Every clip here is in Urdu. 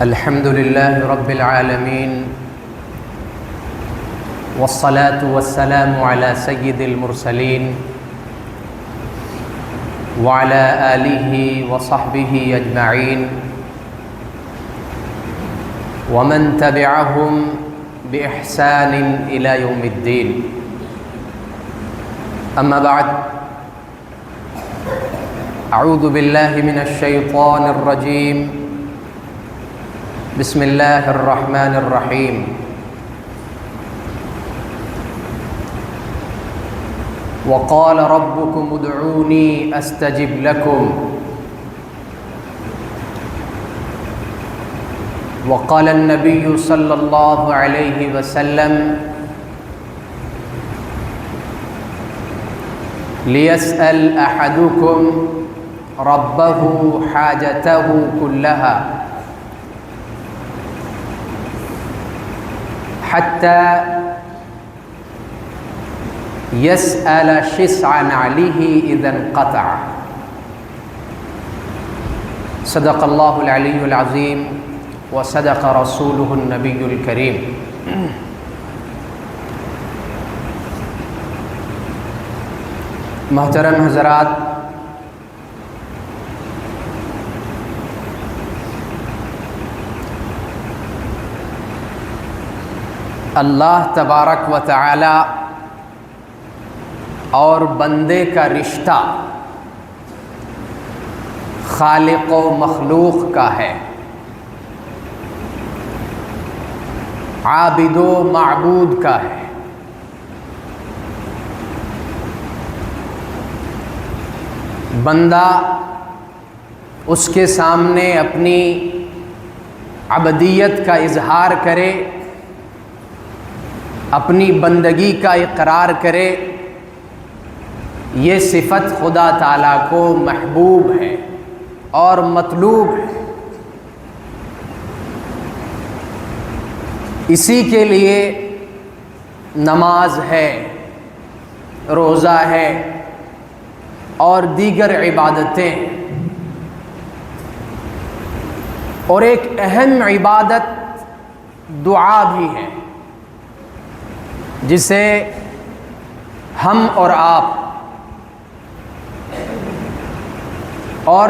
الحمد لله رب العالمين والصلاة والسلام على سيد المرسلين وعلى آله وصحبه أجمعين ومن تبعهم بإحسان إلى يوم الدين. أما بعد، أعوذ بالله من الشيطان الرجيم. بسم الله الرحمن الرحيم. وقال ربكم ادعوني استجب لكم وقال النبي صلى الله عليه وسلم ليسأل أحدكم ربه حاجته كلها حتى يسأل شسع نعله إذا انقطع. صدق الله العلي العظيم وصدق رسوله النبي الكريم. محترم حضرات، اللہ تبارک و تعالی اور بندے کا رشتہ خالق و مخلوق کا ہے، عابد و معبود کا ہے. بندہ اس کے سامنے اپنی عبدیت کا اظہار کرے، اپنی بندگی کا اقرار کرے، یہ صفت خدا تعالیٰ کو محبوب ہے اور مطلوب ہے. اسی کے لیے نماز ہے، روزہ ہے اور دیگر عبادتیں. اور ایک اہم عبادت دعا بھی ہے، جسے ہم اور آپ اور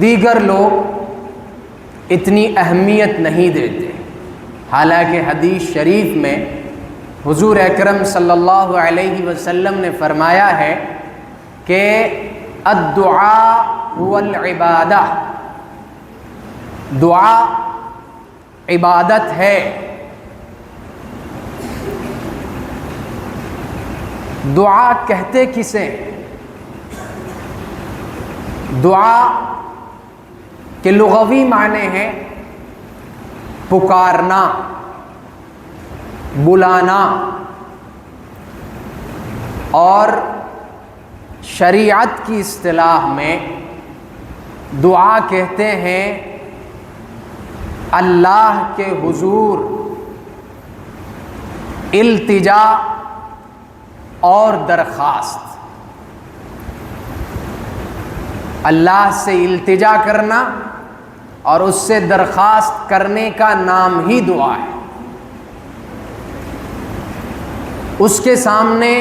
دیگر لوگ اتنی اہمیت نہیں دیتے. حالانکہ حدیث شریف میں حضور اکرم صلی اللہ علیہ وسلم نے فرمایا ہے کہ الدعاء هو العبادہ، دعا عبادت ہے. دعا کہتے کسے؟ دعا کے لغوی معنی ہے پکارنا، بلانا، اور شریعت کی اصطلاح میں دعا کہتے ہیں اللہ کے حضور التجا اور درخواست. اللہ سے التجا کرنا اور اس سے درخواست کرنے کا نام ہی دعا ہے. اس کے سامنے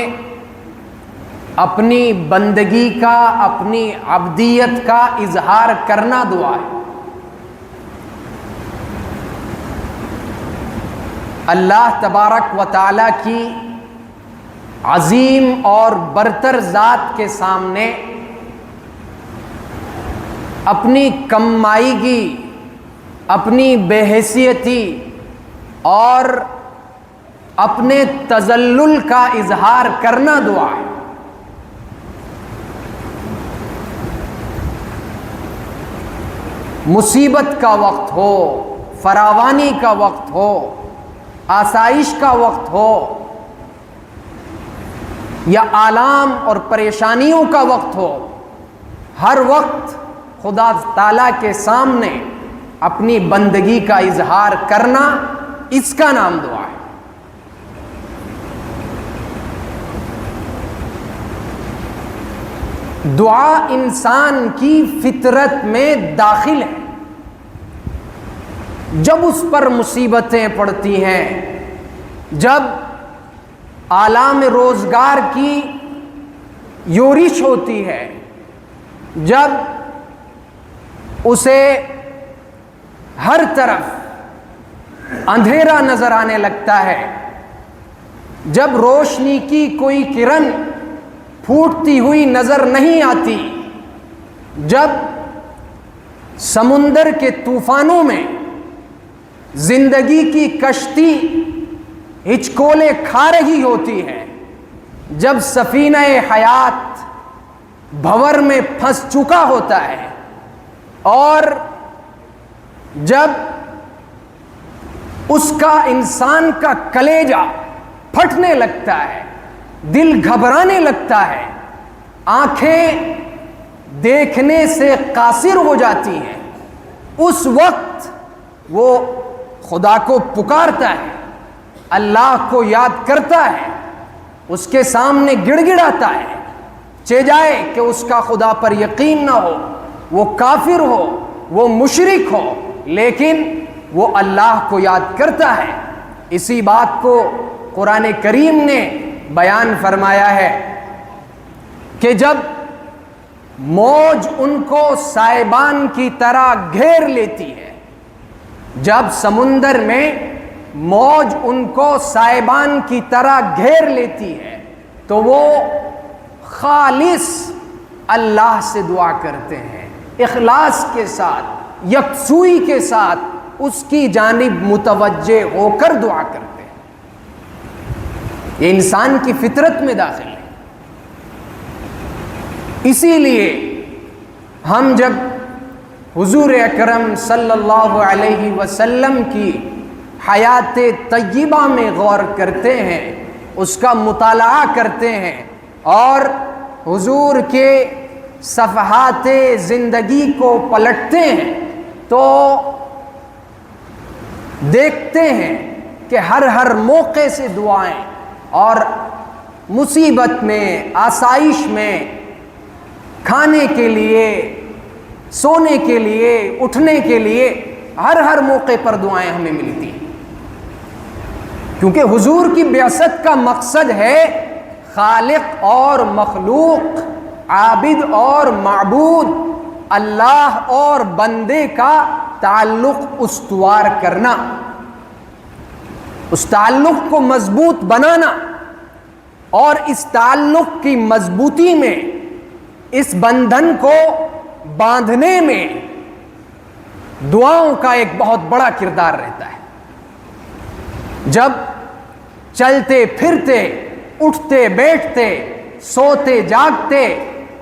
اپنی بندگی کا، اپنی عبدیت کا اظہار کرنا دعا ہے. اللہ تبارک و تعالیٰ کی عظیم اور برتر ذات کے سامنے اپنی کمائیگی، اپنی بے حیثیتی اور اپنے تذلل کا اظہار کرنا دعا ہے. مصیبت کا وقت ہو، فراوانی کا وقت ہو، آسائش کا وقت ہو، یا آلام اور پریشانیوں کا وقت ہو، ہر وقت خدا تعالیٰ کے سامنے اپنی بندگی کا اظہار کرنا، اس کا نام دعا ہے. دعا انسان کی فطرت میں داخل ہے. جب اس پر مصیبتیں پڑتی ہیں، جب آلام روزگار کی یورش ہوتی ہے، جب اسے ہر طرف اندھیرا نظر آنے لگتا ہے، جب روشنی کی کوئی کرن پھوٹتی ہوئی نظر نہیں آتی، جب سمندر کے طوفانوں میں زندگی کی کشتی ہچکولے کھا رہی ہوتی ہے، جب سفینہ حیات بھنور میں پھنس چکا ہوتا ہے، اور جب اس کا انسان کا کلیجہ پھٹنے لگتا ہے، دل گھبرانے لگتا ہے، آنکھیں دیکھنے سے قاصر ہو جاتی ہیں، اس وقت وہ خدا کو پکارتا ہے، اللہ کو یاد کرتا ہے، اس کے سامنے گڑ گڑاتا ہے، چہ جائے کہ اس کا خدا پر یقین نہ ہو، وہ کافر ہو، وہ مشرک ہو، لیکن وہ اللہ کو یاد کرتا ہے۔ اسی بات کو قرآن کریم نے بیان فرمایا ہے کہ جب موج ان کو سائبان کی طرح گھیر لیتی ہے، جب سمندر میں موج ان کو سائبان کی طرح گھیر لیتی ہے، تو وہ خالص اللہ سے دعا کرتے ہیں، اخلاص کے ساتھ، یکسوئی کے ساتھ اس کی جانب متوجہ ہو کر دعا کرتے ہیں۔ یہ انسان کی فطرت میں داخل ہے۔ اسی لیے ہم جب حضور اکرم صلی اللہ علیہ وسلم کی حیات طیبہ میں غور کرتے ہیں، اس کا مطالعہ کرتے ہیں، اور حضور کے صفحات زندگی کو پلٹتے ہیں، تو دیکھتے ہیں کہ ہر موقع سے دعائیں، اور مصیبت میں، آسائش میں، کھانے کے لیے، سونے کے لیے، اٹھنے کے لیے، ہر موقع پر دعائیں ہمیں ملتی ہیں، کیونکہ حضور کی بعثت کا مقصد ہے خالق اور مخلوق، عابد اور معبود، اللہ اور بندے کا تعلق استوار کرنا، اس تعلق کو مضبوط بنانا، اور اس تعلق کی مضبوطی میں، اس بندھن کو باندھنے میں دعاؤں کا ایک بہت بڑا کردار رہتا ہے۔ جب چلتے پھرتے، اٹھتے بیٹھتے، سوتے جاگتے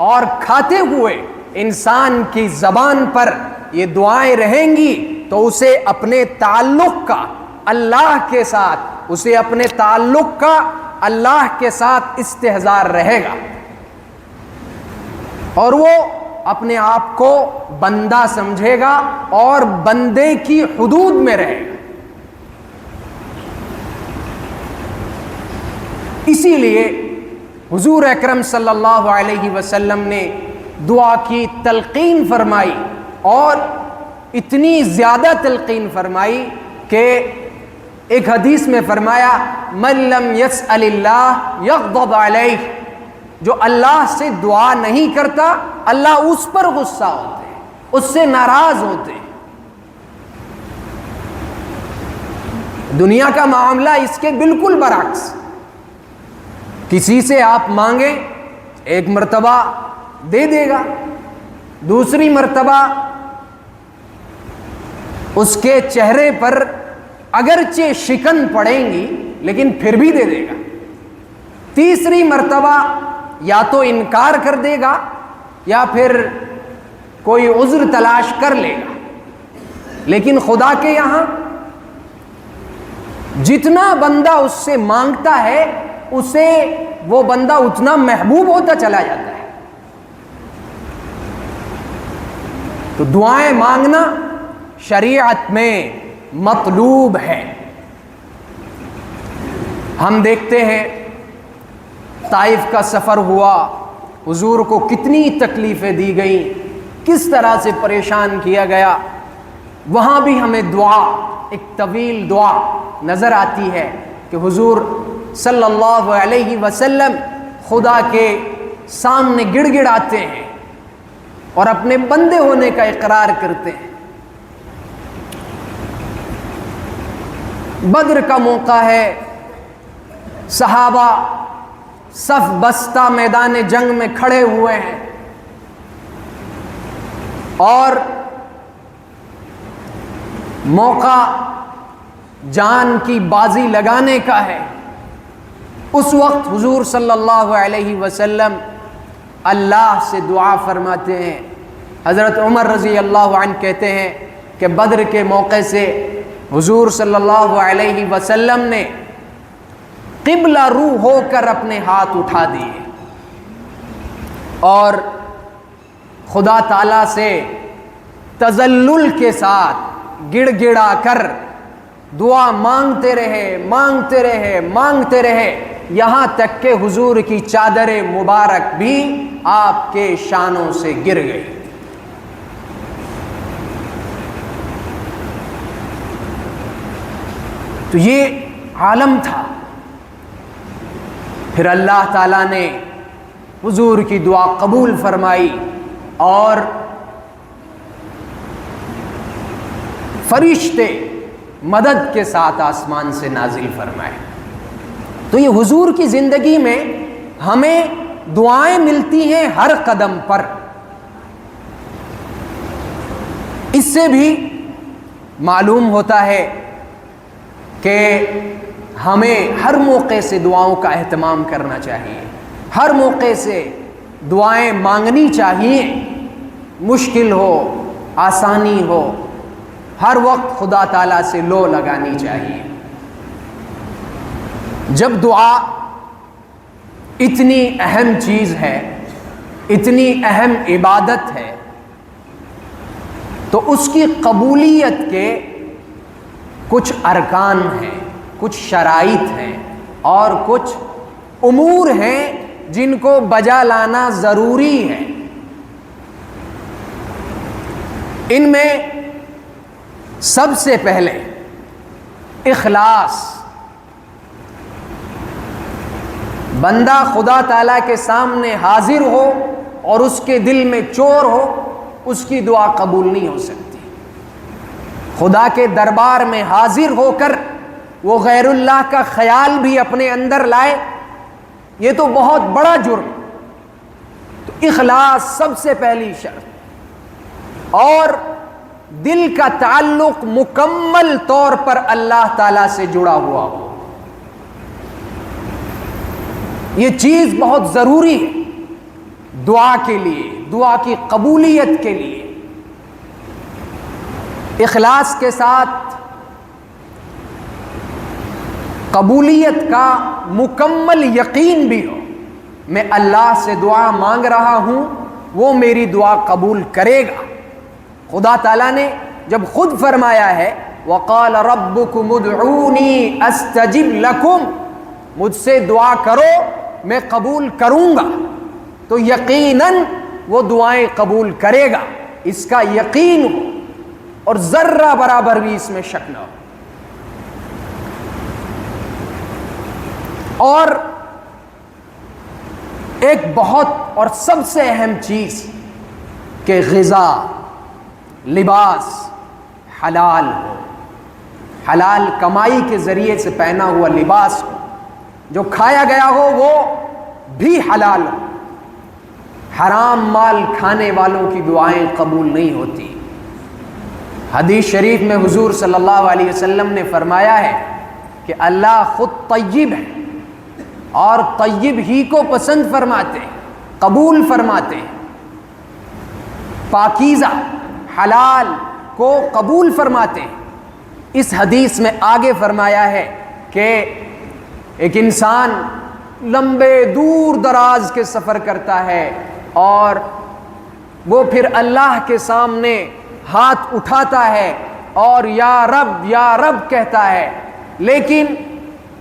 اور کھاتے ہوئے انسان کی زبان پر یہ دعائیں رہیں گی، تو اسے اپنے تعلق کا اللہ کے ساتھ، اسے اپنے تعلق کا اللہ کے ساتھ استحضار رہے گا، اور وہ اپنے آپ کو بندہ سمجھے گا اور بندے کی حدود میں رہے گا۔ اسی لیے حضور اکرم صلی اللہ علیہ وسلم نے دعا کی تلقین فرمائی، اور اتنی زیادہ تلقین فرمائی کہ ایک حدیث میں فرمایا من لم یسأل اللہ یغضب علیہ، جو اللہ سے دعا نہیں کرتا اللہ اس پر غصہ ہوتے ہیں، اس سے ناراض ہوتے ہیں۔ دنیا کا معاملہ اس کے بالکل برعکس، کسی سے آپ مانگیں، ایک مرتبہ دے دے گا، دوسری مرتبہ اس کے چہرے پر اگرچہ شکن پڑیں گی لیکن پھر بھی دے دے گا، تیسری مرتبہ یا تو انکار کر دے گا یا پھر کوئی عذر تلاش کر لے گا۔ لیکن خدا کے یہاں جتنا بندہ اس سے مانگتا ہے اسے وہ بندہ اتنا محبوب ہوتا چلا جاتا ہے۔ تو دعائیں مانگنا شریعت میں مطلوب ہے۔ ہم دیکھتے ہیں طائف کا سفر ہوا، حضور کو کتنی تکلیفیں دی گئیں، کس طرح سے پریشان کیا گیا، وہاں بھی ہمیں دعا، ایک طویل دعا نظر آتی ہے کہ حضور صلی اللہ علیہ وسلم خدا کے سامنے گڑ گڑاتے ہیں اور اپنے بندے ہونے کا اقرار کرتے ہیں۔ بدر کا موقع ہے، صحابہ صف بستہ میدان جنگ میں کھڑے ہوئے ہیں اور موقع جان کی بازی لگانے کا ہے۔ اس وقت حضور صلی اللہ علیہ وسلم اللہ سے دعا فرماتے ہیں۔ حضرت عمر رضی اللہ عنہ کہتے ہیں کہ بدر کے موقع سے حضور صلی اللہ علیہ وسلم نے قبلہ رو ہو کر اپنے ہاتھ اٹھا دیے اور خدا تعالیٰ سے تذلل کے ساتھ گڑ گڑا کر دعا مانگتے رہے یہاں تک کہ حضور کی چادر مبارک بھی آپ کے شانوں سے گر گئی۔ تو یہ عالم تھا۔ پھر اللہ تعالیٰ نے حضور کی دعا قبول فرمائی اور فرشتے مدد کے ساتھ آسمان سے نازل فرمائے۔ تو یہ حضور کی زندگی میں ہمیں دعائیں ملتی ہیں ہر قدم پر۔ اس سے بھی معلوم ہوتا ہے کہ ہمیں ہر موقع سے دعاؤں کا اہتمام کرنا چاہیے، ہر موقع سے دعائیں مانگنی چاہیے، مشکل ہو آسانی ہو، ہر وقت خدا تعالیٰ سے لو لگانی چاہیے۔ جب دعا اتنی اہم چیز ہے، اتنی اہم عبادت ہے، تو اس کی قبولیت کے کچھ ارکان ہیں، کچھ شرائط ہیں اور کچھ امور ہیں جن کو بجا لانا ضروری ہے۔ ان میں سب سے پہلے اخلاص۔ بندہ خدا تعالیٰ کے سامنے حاضر ہو اور اس کے دل میں چور ہو، اس کی دعا قبول نہیں ہو سکتی۔ خدا کے دربار میں حاضر ہو کر وہ غیر اللہ کا خیال بھی اپنے اندر لائے، یہ تو بہت بڑا جرم۔ تو اخلاص سب سے پہلی شرط، اور دل کا تعلق مکمل طور پر اللہ تعالیٰ سے جڑا ہوا ہو، یہ چیز بہت ضروری ہے دعا کے لیے، دعا کی قبولیت کے لیے۔ اخلاص کے ساتھ قبولیت کا مکمل یقین بھی ہو، میں اللہ سے دعا مانگ رہا ہوں، وہ میری دعا قبول کرے گا۔ خدا تعالیٰ نے جب خود فرمایا ہے وَقَالَ رَبُّكُمُ ادْعُونِي أَسْتَجِبْ لَكُمْ، مجھ سے دعا کرو میں قبول کروں گا، تو یقیناً وہ دعائیں قبول کرے گا، اس کا یقین ہو اور ذرہ برابر بھی اس میں شک نہ ہو۔ اور ایک بہت اور سب سے اہم چیز کہ غذا، لباس حلال ہو، حلال کمائی کے ذریعے سے پہنا ہوا لباس ہو، جو کھایا گیا ہو وہ بھی حلال ہو۔ حرام مال کھانے والوں کی دعائیں قبول نہیں ہوتی۔ حدیث شریف میں حضور صلی اللہ علیہ وسلم نے فرمایا ہے کہ اللہ خود طیب ہے اور طیب ہی کو پسند فرماتے ہیں، قبول فرماتے ہیں، پاکیزہ حلال کو قبول فرماتے ہیں۔ اس حدیث میں آگے فرمایا ہے کہ ایک انسان لمبے دور دراز کے سفر کرتا ہے اور وہ پھر اللہ کے سامنے ہاتھ اٹھاتا ہے اور یا رب کہتا ہے، لیکن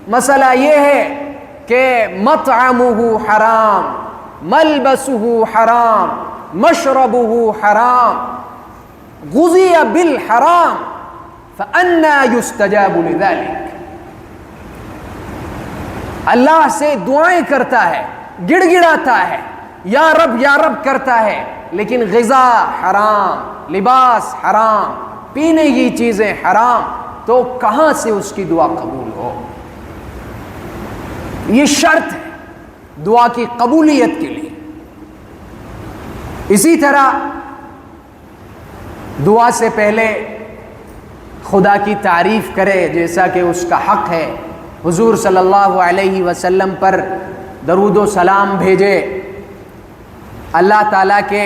مسئلہ یہ ہے کہ مطعمہ حرام، ملبسہ حرام، مشربہ حرام، غُذِيَ بِالْحَرَامِ فَأَنَّى يُسْتَجَابُ لِذَلِكَ، اللہ سے دعائیں کرتا ہے، گڑ گڑاتا ہے، یا رب کرتا ہے، لیکن غذا حرام، لباس حرام، پینے کی چیزیں حرام، تو کہاں سے اس کی دعا قبول ہو؟ یہ شرط ہے دعا کی قبولیت کے لیے۔ اسی طرح دعا سے پہلے خدا کی تعریف کرے جیسا کہ اس کا حق ہے، حضور صلی اللہ علیہ وسلم پر درود و سلام بھیجے، اللہ تعالیٰ کے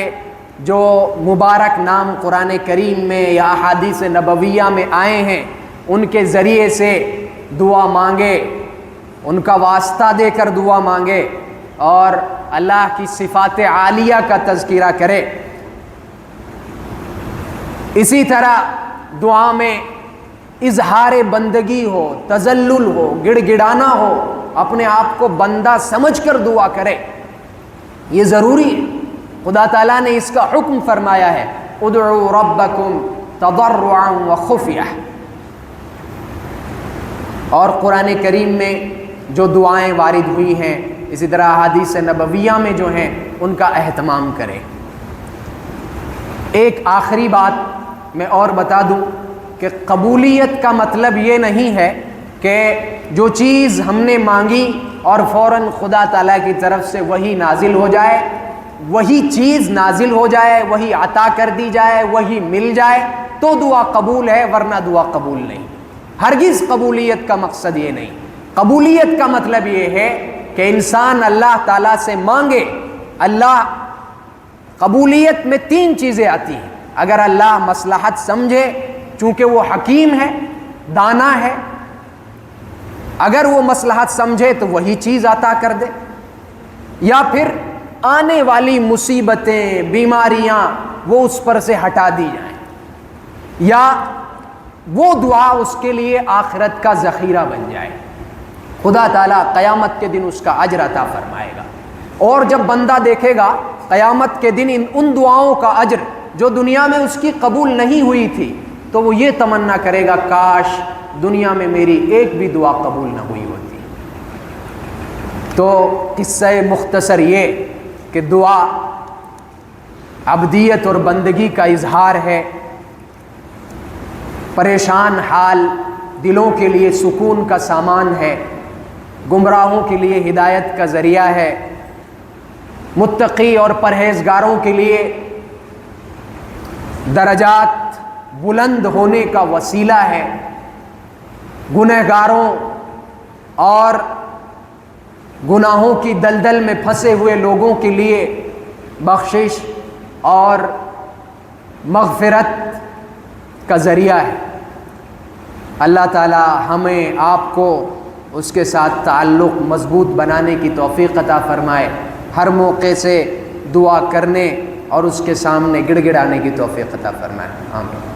جو مبارک نام قرآن کریم میں یا احادیث نبویہ میں آئے ہیں ان کے ذریعے سے دعا مانگے، ان کا واسطہ دے کر دعا مانگے، اور اللہ کی صفات عالیہ کا تذکرہ کرے۔ اسی طرح دعا میں اظہار بندگی ہو، تذلل ہو، گڑ گڑانا ہو، اپنے آپ کو بندہ سمجھ کر دعا کرے، یہ ضروری ہے۔ خدا تعالیٰ نے اس کا حکم فرمایا ہے ادعوا ربکم تضرعا وخفیہ، اور قرآن کریم میں جو دعائیں وارد ہوئی ہیں، اسی طرح احادیث نبویہ میں جو ہیں ان کا اہتمام کریں۔ ایک آخری بات میں اور بتا دوں کہ قبولیت کا مطلب یہ نہیں ہے کہ جو چیز ہم نے مانگی اور فوراً خدا تعالیٰ کی طرف سے وہی نازل ہو جائے، وہی چیز نازل ہو جائے، وہی عطا کر دی جائے، وہی مل جائے تو دعا قبول ہے، ورنہ دعا قبول نہیں۔ ہرگز قبولیت کا مقصد یہ نہیں۔ قبولیت کا مطلب یہ ہے کہ انسان اللہ تعالیٰ سے مانگے۔ اللہ قبولیت میں 3 چیزیں آتی ہیں۔ اگر اللہ مصلحت سمجھے، چونکہ وہ حکیم ہے، دانا ہے، اگر وہ مصلحت سمجھے تو وہی چیز عطا کر دے، یا پھر آنے والی مصیبتیں، بیماریاں وہ اس پر سے ہٹا دی جائیں، یا وہ دعا اس کے لیے آخرت کا ذخیرہ بن جائے۔ خدا تعالیٰ قیامت کے دن اس کا اجر عطا فرمائے گا، اور جب بندہ دیکھے گا قیامت کے دن ان دعاؤں کا اجر جو دنیا میں اس کی قبول نہیں ہوئی تھی، تو وہ یہ تمنا کرے گا کاش دنیا میں میری ایک بھی دعا قبول نہ ہوئی ہوتی۔ تو قصہ مختصر یہ کہ دعا عبدیت اور بندگی کا اظہار ہے، پریشان حال دلوں کے لیے سکون کا سامان ہے، گمراہوں کے لیے ہدایت کا ذریعہ ہے، متقی اور پرہیزگاروں کے لیے درجات بلند ہونے کا وسیلہ ہے، گنہگاروں اور گناہوں کی دلدل میں پھنسے ہوئے لوگوں کے لیے بخشش اور مغفرت کا ذریعہ ہے۔ اللہ تعالی ہمیں آپ کو اس کے ساتھ تعلق مضبوط بنانے کی توفیق عطا فرمائے، ہر موقع سے دعا کرنے اور اس کے سامنے گڑ گڑانے کی توفیق عطا فرمائے، آمین۔